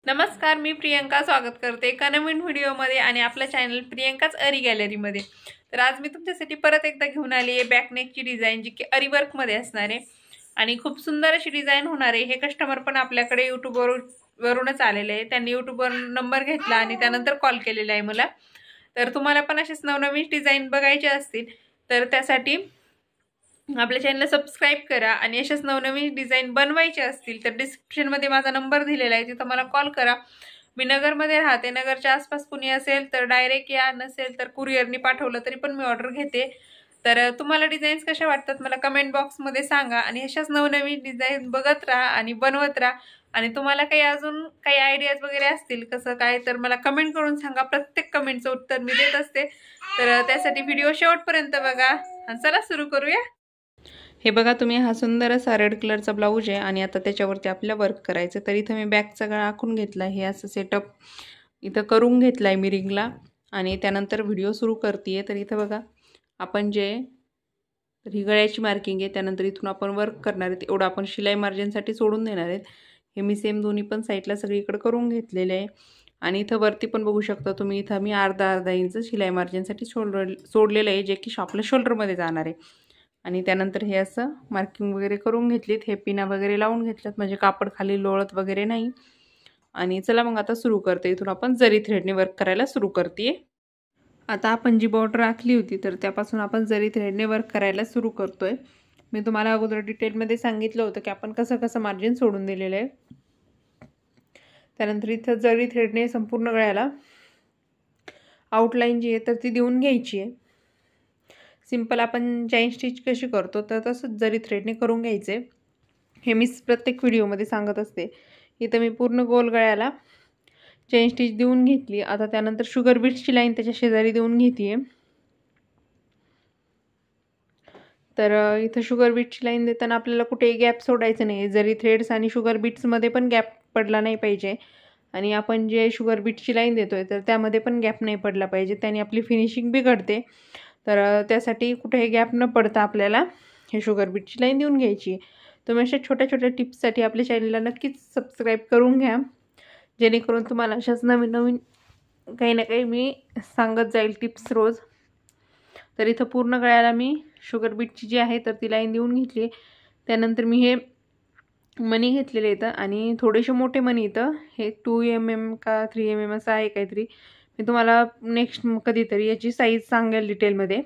नमस्कार, मी प्रियंका स्वागत करते एका नवीन व्हिडिओमध्ये आणि आपल्या चॅनल प्रियंकाच अरी गॅलरीमध्ये। तर आज मी तुमच्यासाठी परत एकदा घेऊन आली आहे बॅकनेकची डिझाइन, जी की अरी वर्कमध्ये असणार आहे आणि खूप सुंदर अशी डिझाइन होणार आहे। हे कस्टमर पण आपल्याकडे यूट्यूबवरूनच आलेले आहे। त्यांनी यूट्यूबवर नंबर घेतला आणि त्यानंतर कॉल केलेला आहे मला। तर तुम्हाला पण अशीच नवनवीन डिझाइन बघायचे असतील तर त्यासाठी आपल्या चॅनलला सबस्क्राइब करा आणि अशाच नवनवीन डिझाइन बनवायचे असतील तर डिस्क्रिप्शनमध्ये माझा नंबर दिलेला आहे, तिथं मला कॉल करा। मी नगरमध्ये राहते, नगरच्या आसपास कुणी असेल तर डायरेक्ट या, नसेल तर कुरिअरनी पाठवलं तरी पण मी ऑर्डर घेते। तर तुम्हाला डिझाईन्स कशा वाटतात मला कमेंट बॉक्समध्ये सांगा आणि अशाच नवनवीन डिझाइन बघत राहा आणि बनवत राहा। आणि तुम्हाला काही अजून काही आयडियाज वगैरे असतील कसं काय तर मला कमेंट करून सांगा, प्रत्येक कमेंटचं उत्तर मी देत असते। तर त्यासाठी व्हिडिओ शेवटपर्यंत बघा आणि चला सुरू करूया। हे बघा तुम्ही, हा सुंदर असा रेड कलरचा ब्लाऊज आहे आणि आता त्याच्यावरती आपल्याला वर्क करायचं। तर इथं मी बॅकचा गळा आखून घेतला, हे असं सेटअप इथं करून घेतलाय मी रिंगला आणि त्यानंतर व्हिडिओ सुरू करते। तर इथं बघा आपण जे ही गळ्याची मार्किंग आहे, त्यानंतर इथून आपण वर्क करणार आहे एवढं आपण शिलाई मार्जिनसाठी सोडून देणार आहेत। हे मी सेम दोन्ही पण साईडला सगळीकडे करून घेतलेले आहे आणि इथं वरती पण बघू शकता तुम्ही, इथं मी अर्धा इंच शिलाई मार्जिनसाठी सोडलेलं आहे, जे की आपल्या शोल्डरमध्ये जाणार आहे। आणि त्यानंतर हे असं मार्किंग वगैरे करून घेतलीत, हे पिना वगैरे लावून घेतल्यात म्हणजे कापड खाली लोळत वगैरे नाही। आणि चला मग आता सुरू करते, इथून आपण जरी थ्रेडने वर्क करायला सुरू करते। आता आपण जी बॉर्डर आखली होती तर त्यापासून आपण जरी थ्रेडने वर्क करायला सुरू करतोय। मी तुम्हाला अगोदर डिटेलमध्ये सांगितलं होतं की आपण कसं कसं मार्जिन सोडून दिलेलं आहे। त्यानंतर इथं जरी थ्रेडने संपूर्ण गळ्याला आउटलाईन जी आहे तर ती देऊन घ्यायची आहे। सिंपल आपण चैन स्टिच कशी करतो तर तसंच जरी थ्रेडने करून घ्यायचे। हे मी प्रत्येक व्हिडिओमध्ये सांगत असते। इथं मी पूर्ण गोल गळ्याला चैन स्टिच देऊन घेतली। आता त्यानंतर शुगर बीट्सची लाईन त्याच्या शेजारी देऊन घेते। तर इथं शुगर बीट्सची लाईन देताना आपल्याला कुठेही गॅप सोडायचं नाही, जरी थ्रेड्स आणि शुगर बीट्समध्ये पण गॅप पडला नाही पाहिजे आणि आपण जे शुगर बीट्सची लाईन देतोय तर त्यामध्ये पण गॅप नाही पडला पाहिजे, त्याने आपली फिनिशिंग बिघडते। तर त्यासाठी कुठेही गॅप न पडता आपल्याला हे शुगर बीटची लाईन देऊन घ्यायची। तुम्ही अशा छोट्या छोट्या टिप्ससाठी आपल्या चॅनलला नक्कीच सबस्क्राईब करून घ्या, जेणेकरून तुम्हाला अशाच नवीन नवीन काही ना काही मी सांगत जाईल टिप्स रोज। तर इथं पूर्ण गळ्याला मी शुगर बीटची जी आहे तर ती लाईन देऊन घेतली। त्यानंतर मी हे मणी घेतलेले इथं आणि थोडेसे मोठे मणी, इथं हे 2 mm का 3 mm असं आहे काहीतरी, मी तुम्हाला नेक्स्ट कधीतरी याची साईज सांगेल डिटेलमध्ये।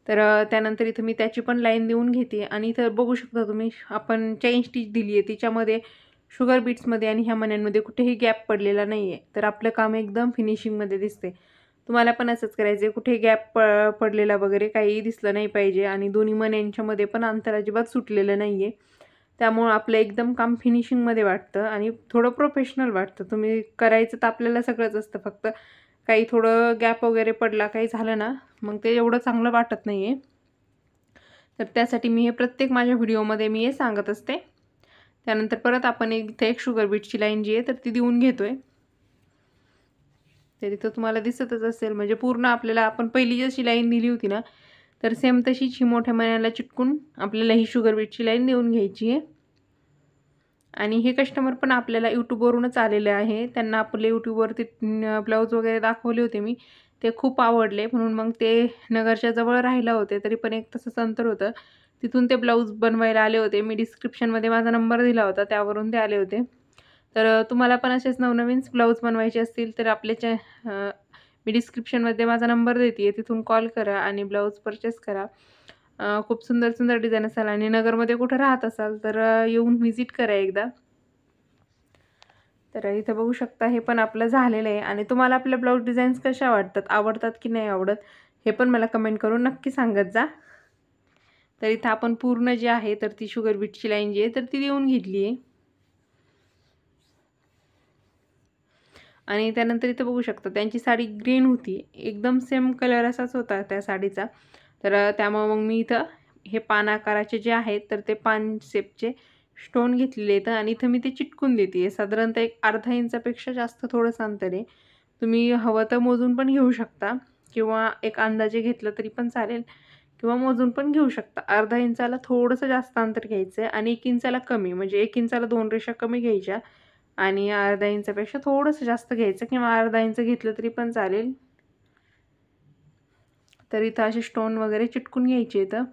तर त्यानंतर इथं मी त्याची पण लाईन देऊन घेते आणि इथं बघू शकता तुम्ही, आपण चैन स्टिच दिली आहे तिच्यामध्ये शुगर बीट्समध्ये आणि ह्या मण्यांमध्ये कुठेही गॅप पडलेला नाही आहे, तर आपलं काम एकदम फिनिशिंगमध्ये दिसते। तुम्हाला पण असंच करायचं आहे, कुठे गॅप पडलेला वगैरे काही दिसलं नाही पाहिजे आणि दोन्ही मण्यांच्यामध्ये पण अंतर अजिबात सुटलेलं नाही आहे। त्यामुळं आपलं एकदम काम फिनिशिंगमध्ये वाटतं आणि थोडं प्रोफेशनल वाटतं। तुम्ही करायचं तर आपल्याला सगळंच असतं, फक्त काही थोडं गॅप वगैरे पडला काही झालं ना मग ते एवढं चांगलं वाटत नाही आहे। तर त्यासाठी मी हे प्रत्येक माझ्या व्हिडिओमध्ये मी हे सांगत असते। त्यानंतर परत आपण इथे एक शुगर बीटची लाईन जी आहे तर ती देऊन घेतोय। तर इथं तुम्हाला दिसतच असेल, म्हणजे पूर्ण आपल्याला आपण पहिली जशी लाईन दिली होती ना तर सेम तशीच ही मोठ्या मण्याला चिटकून आपल्याला ही शुगर बीटची लाईन देऊन घ्यायची आहे। आणि हे कस्टमर पण आपल्याला यूट्यूबवरूनच आलेले आहे, त्यांना आपले यूट्यूबवरती ब्लाऊज वगैरे दाखवले होते मी, ते खूप आवडले म्हणून मग ते नगरच्या जवळ राहिला होते, तरी पण 1 तासाचं अंतर होतं, तिथून ते ब्लाऊज बनवायला आले होते। मी डिस्क्रिप्शनमध्ये माझा नंबर दिला होता, त्यावरून ते आले होते। तर तुम्हाला पण असेच नवनवीन ब्लाऊज बनवायचे असतील तर मी डिस्क्रिप्शनमध्ये माझा नंबर देते, तिथून कॉल करा आणि ब्लाऊज परचेस करा। खूप सुंदर सुंदर डिझाईन असाल आणि नगरमध्ये कुठं राहत असाल तर येऊन व्हिजिट करा एकदा। तर इथं बघू शकता हे पण आपलं झालेलं आहे आणि तुम्हाला आपल्या ब्लाऊज डिझाईन्स कशा वाटतात, आवडतात की नाही आवडत, हे पण मला कमेंट करून नक्की सांगत जा। तर इथं आपण पूर्ण जे आहे तर ती शुगर बीटची लाईन जी आहे तर ती देऊन घेतली आहे आणि त्यानंतर इथं बघू शकता त्यांची साडी ग्रीन होती, एकदम सेम कलर असाच होता त्या साडीचा। तर त्यामुळे मग मी इथं हे पान आकाराचे जे आहेत तर ते पान शेपचे स्टोन घेतलेले आहेत आणि इथं मी ते चिटकून देते आहे। साधारणतः एक अर्धा इंचापेक्षा जास्त थोडंसं अंतर आहे, तुम्ही हवं तर मोजून पण घेऊ शकता किंवा एक अंदाजे घेतलं तरी पण चालेल किंवा मोजून पण घेऊ शकता। अर्धा इंचाला थोडंसं जास्त अंतर घ्यायचं आहे आणि 1 इंचाला कमी, म्हणजे 1 इंचाला 2 रेषा कमी घ्यायच्या आणि अर्धा इंचापेक्षा थोडंसं जास्त घ्यायचं किंवा अर्धा इंच घेतलं तरी पण चालेल. तर इथं असे स्टोन वगैरे चिटकून घ्यायचे इथं.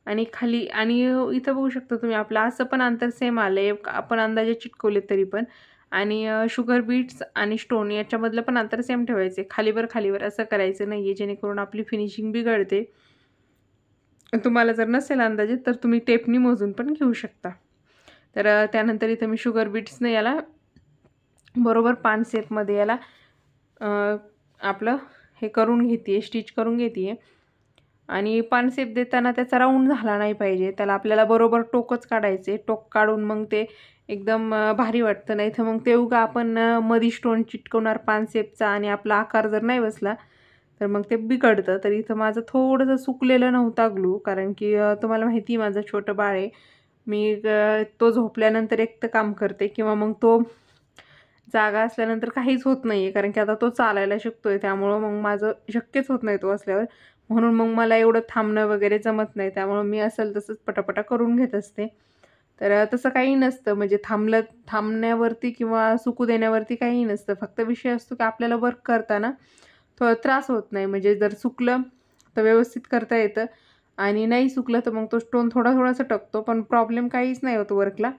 आणि खाली आणि इथं बघू शकता तुम्ही आपलं असं पण अंतर सेम आलं आहे, आपण अंदाजे चिटकवले तरी पण. आणि शुगर बीट्स आणि स्टोन याच्यामधलं पण अंतर सेम ठेवायचे, खालीवर असं करायचं नाही आहे, जेणेकरून आपली फिनिशिंग बिघडते. तुम्हाला जर नसेल अंदाजे तर तुम्ही टेपनी मोजून पण घेऊ शकता. तर त्यानंतर इथं मी शुगर बीट्सने याला बरोबर पान शेपमध्ये याला आपलं हे करून घेते, स्टिच करून घेते. आणि पान शेप देताना त्याचा राऊंड झाला नाही पाहिजे, त्याला आपल्याला बरोबर टोकच काढायचे. टोक काढून मग ते एकदम भारी वाटतं. नाही तर मग ते उगा आपण मधी स्टोन चिटकवणार पान शेपचा आणि आपला आकार जर नाही बसला तर मग ते बिघडतं. तर इथं माझं थोडंसं सुकलेलं नव्हता ग्लू, कारण की तुम्हाला माहिती माझं छोटं बाळ आहे. मी तो झोपल्यानंतर एक तर काम करते किंवा मग तो जागा असल्यानंतर काहीच होत नाही आहे, कारण की आता तो चालायला शिकतोय. त्यामुळं मग माझं शक्यच होत नाही तो असल्यावर. म्हणून मग मला एवढं थांबणं वगैरे जमत नाही. त्यामुळं मी असेल तसंच पटापटा करून घेत असते. तर तसं काही नसतं, म्हणजे थांबण्यावरती किंवा सुकू देण्यावरती काही नसतं. फक्त विषय असतो की आपल्याला वर्क करताना थोडा त्रास होत नाही. म्हणजे जर सुकलं तर व्यवस्थित करता येतं आणि नाही सुकलं तर मग तो स्टोन थोडासा टकतो. पण प्रॉब्लेम काहीच नाही होत वर्कला.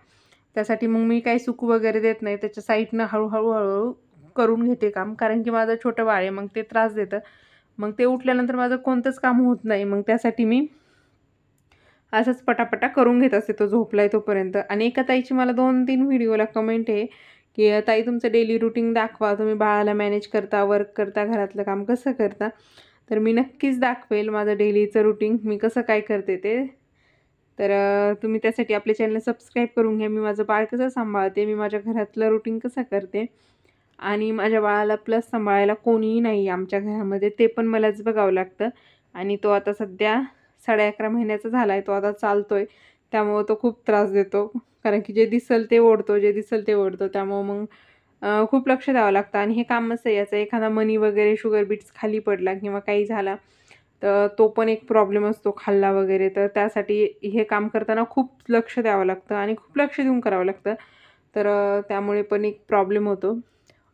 त्यासाठी मग मी काही सुकू वगैरे देत नाही. त्याच्या साईडनं हळूहळू करून घेते काम, कारण की माझं छोटं बाळ आहे, मग ते त्रास देतं. मग ते उठल्यानंतर माझं कोणतंच काम होत नाही. मग त्यासाठी मी असंच पटापटा करून घेत असते तो झोपलाय तोपर्यंत. आणि एका ताईची मला 2-3 व्हिडिओला कमेंट आहे की ताई तुमचं डेली रुटीन दाखवा, तुम्ही बाळाला मॅनेज करता, वर्क करता, घरातलं काम कसं करता. तर मी नक्कीच दाखवेल माझं डेलीचं रुटीन मी कसं काय करते ते. तर तुम्ही त्यासाठी आपल्या चॅनलला सबस्क्राईब करून घ्या. मी माझं बाळ कसं सांभाळते, मी माझ्या घरातलं रुटीन कसं करते आणि माझ्या बाळाला प्लस सांभाळायला कोणीही नाही आमच्या घरामध्ये, ते पण मलाच बघावं लागतं. आणि तो आता सध्या 11.5 महिन्याचा झाला आहे, तो आता चालतोय. त्यामुळं तो खूप त्रास देतो, कारण की जे दिसेल ते ओढतो. त्यामुळं मग खूप लक्ष द्यावं लागतं. आणि हे काम असं आहे याचं, एखादा मनी वगैरे शुगर बीट्स खाली पडला किंवा काही झाला तर तो पण एक प्रॉब्लेम असतो खाल्ला वगैरे. तर त्यासाठी हे काम करताना खूप लक्ष द्यावं लागतं आणि खूप लक्ष देऊन करावं लागतं. तर त्यामुळे पण एक प्रॉब्लेम होतो.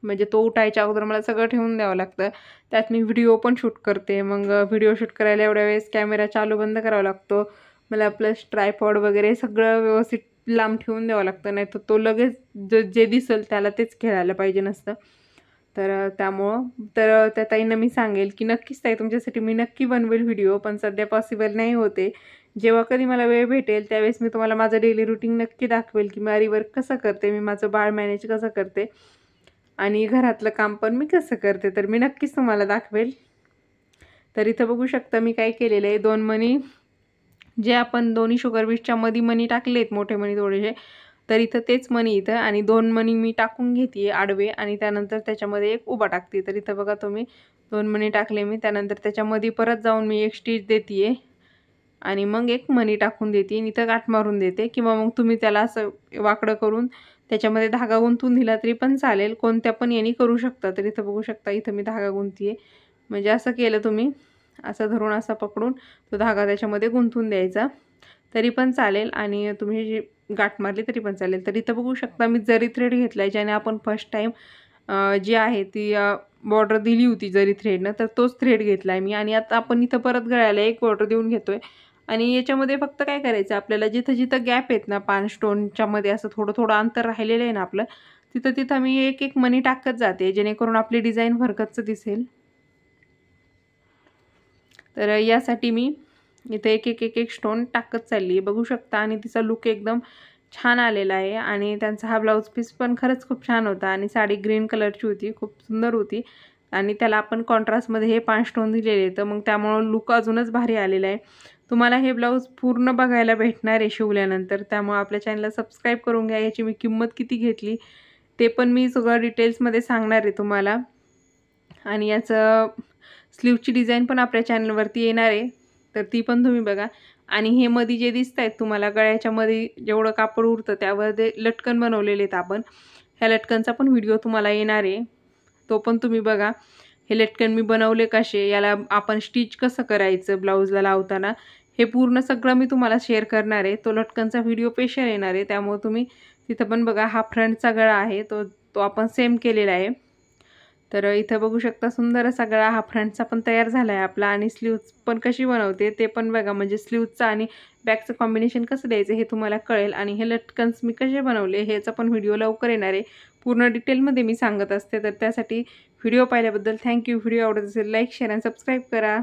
म्हणजे तो उठायच्या अगोदर मला सगळं ठेवून द्यावं लागतं. त्यात मी व्हिडिओ पण शूट करते. मग व्हिडिओ शूट करायला एवढ्या वेळेस कॅमेरा चालू बंद करावा लागतो मला, प्लस ट्रायपॉड वगैरे सगळं व्यवस्थित लांब ठेवून द्यावं लागतं. नाही तर तो लगेच जे दिसेल त्याला तेच खेळायला पाहिजे नसतं. तर त्यामुळं त्या ताईंना मी सांगेल की नक्कीच ताई तुमच्यासाठी मी नक्की बनवेल व्हिडिओ, पण सध्या पॉसिबल नाही होते. जेव्हा कधी मला वेळ भेटेल त्यावेळेस मी तुम्हाला माझं डेली रुटीन नक्की दाखवेल की मी वर्क कसं करते, मी माझं बाळ मॅनेज कसं करते आणि घरातलं काम पण मी कसं करते, तर मी नक्कीच तुम्हाला दाखवेल. तर इथं बघू शकता मी काय केलेलं आहे, 2 मणी जे आपण दोन्ही शुगर बीट्सच्या मध्ये मणी टाकलेत, मोठे मणी थोडेसे, तर इथं तेच मणी इथं आणि 2 मणी मी टाकून घेते आडवे आणि त्यानंतर त्याच्यामध्ये एक उभा टाकते. तर इथं बघा तुम्ही 2 मणी टाकले मी, त्यानंतर त्याच्यामध्ये परत जाऊन मी एक स्टिच देते आणि मग एक मणी टाकून देते आणि इथं गाठ मारून देते, किंवा मग तुम्ही त्याला असं वाकडं करून त्याच्यामध्ये धागा गुंतून दिला तरी पण चालेल, कोणत्या पण याने करू शकता. तर इथं बघू शकता इथं मी धागा गुंतते, म्हणजे असं केलं तुम्ही, असं धरून असा पकडून तो धागा त्याच्यामध्ये गुंतून द्यायचा तरी पण चालेल आणि तुम्ही जी गाठ मारली तरी पण चालेल. तर इथं बघू शकता मी जरी थ्रेड घेतला आहे, ज्याने आपण फर्स्ट टाईम जी आहे ती बॉर्डर दिली होती जरी थ्रेडनं, तर तोच थ्रेड घेतला आहे मी. आणि आता आपण इथं परत गळ्याला एक बॉर्डर देऊन घेतो आहे आणि याच्यामध्ये फक्त काय करायचं आपल्याला, जिथं गॅप आहेत ना पान स्टोनच्यामध्ये, असं थोडं अंतर राहिलेलं आहे ना आपलं, तिथं मी एक मणी टाकत जाते, जेणेकरून आपली डिझाईन भरकच्च दिसेल. तर यासाठी मी इथं एक स्टोन टाकत चालली आहे, बघू शकता. आणि तिचा लुक एकदम छान आलेला आहे आणि त्यांचा हा ब्लाऊज पीस पण खरंच खूप छान होता आणि साडी ग्रीन कलरची होती, खूप सुंदर होती आणि त्याला आपण कॉन्ट्रास्टमध्ये हे 5 स्टोन दिलेले, तर मग त्यामुळं लुक अजूनच भारी आलेला आहे. तुम्हाला हे ब्लाऊज पूर्ण बघायला भेटणार आहे शिवल्यानंतर, त्यामुळे आपल्या चॅनलला सबस्क्राईब करून घ्या. याची मी किंमत किती घेतली ते पण मी सगळं डिटेल्समध्ये सांगणार आहे तुम्हाला. आणि याचं स्लीवची डिझाईन पण आपल्या चॅनलवरती येणार आहे, तर ती पण तुम्ही बघा. आणि हे मध्ये जे दिसत आहेत तुम्हाला गळ्याच्या मध्ये जेवढं कापड उरतं त्यावर ते लटकन बनवलेले आहेत आपण, ह्या लटकनचा पण व्हिडिओ तुम्हाला येणार आहे, तो पण तुम्ही बघा. हे लटकन मी बनवले कसे, याला आपण स्टिच कसं करायचं ब्लाऊजला लावताना, हे पूर्ण सगळं मी तुम्हाला शेअर करणार आहे. तो लटकनचा व्हिडिओ स्पेशल येणार आहे, त्यामुळे तुम्ही तिथं पण बघा हा फ्रंटचा गळा आहे तो आपण सेम केलेला आहे। तर इथं बघू शकता सुंदर असा गळा हा फ्रंटचा पण तयार झाला आहे आपला। आणि स्लीव्ज पण कशी बनवते ते पण बघा, म्हणजे स्लीव्जचा आणि बॅकचं कॉम्बिनेशन कसं द्यायचं हे तुम्हाला कळेल। आणि हे लटकन्स मी कसे बनवले ह्याचा पण व्हिडिओ लवकर येणार आहे, पूर्ण डिटेलमध्ये मी सांगत असते। तर त्यासाठी व्हिडिओ पाहिल्याबद्दल थँक्यू। व्हिडिओ आवडत असेल लाईक शेअर आणि सबस्क्राईब करा।